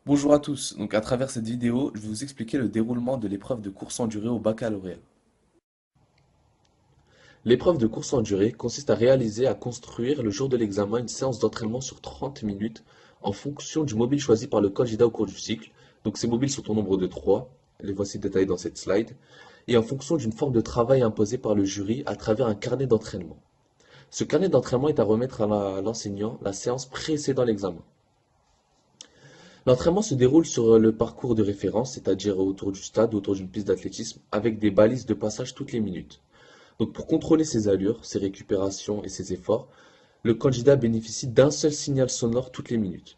Bonjour à tous, donc à travers cette vidéo, je vais vous expliquer le déroulement de l'épreuve de course en durée au baccalauréat. L'épreuve de course en durée consiste à construire le jour de l'examen une séance d'entraînement sur 30 minutes en fonction du mobile choisi par le candidat au cours du cycle. Donc ces mobiles sont au nombre de 3, les voici détaillés dans cette slide, et en fonction d'une forme de travail imposée par le jury à travers un carnet d'entraînement. Ce carnet d'entraînement est à remettre à l'enseignant la séance précédant l'examen. L'entraînement se déroule sur le parcours de référence, c'est-à-dire autour du stade, autour d'une piste d'athlétisme, avec des balises de passage toutes les minutes. Donc pour contrôler ses allures, ses récupérations et ses efforts, le candidat bénéficie d'un seul signal sonore toutes les minutes.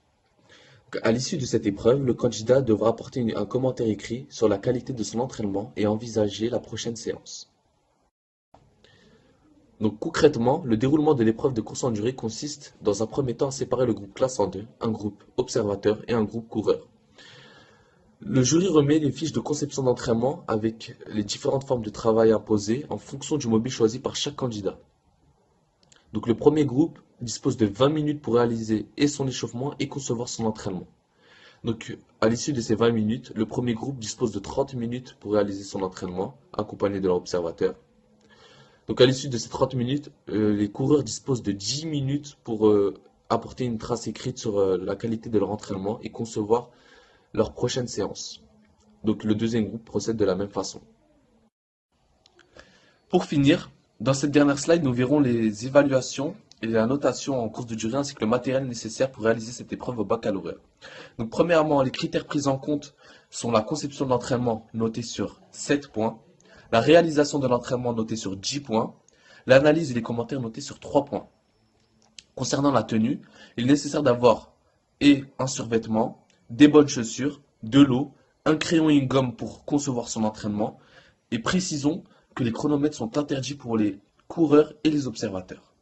À l'issue de cette épreuve, le candidat devra apporter un commentaire écrit sur la qualité de son entraînement et envisager la prochaine séance. Donc concrètement, le déroulement de l'épreuve de course en durée consiste dans un premier temps à séparer le groupe classe en deux, un groupe observateur et un groupe coureur. Le jury remet les fiches de conception d'entraînement avec les différentes formes de travail imposées en fonction du mobile choisi par chaque candidat. Donc le premier groupe dispose de 20 minutes pour réaliser et son échauffement et concevoir son entraînement. Donc à l'issue de ces 20 minutes, le premier groupe dispose de 30 minutes pour réaliser son entraînement, accompagné de leur observateur. Donc à l'issue de ces 30 minutes, les coureurs disposent de 10 minutes pour apporter une trace écrite sur la qualité de leur entraînement et concevoir leur prochaine séance. Donc le deuxième groupe procède de la même façon. Pour finir, dans cette dernière slide, nous verrons les évaluations et la notation en course de durée ainsi que le matériel nécessaire pour réaliser cette épreuve au baccalauréat. Donc premièrement, les critères pris en compte sont la conception de l'entraînement notée sur 7 points, la réalisation de l'entraînement notée sur 10 points, l'analyse et les commentaires notés sur 3 points. Concernant la tenue, il est nécessaire d'avoir un survêtement, des bonnes chaussures, de l'eau, un crayon et une gomme pour concevoir son entraînement, et précisons que les chronomètres sont interdits pour les coureurs et les observateurs.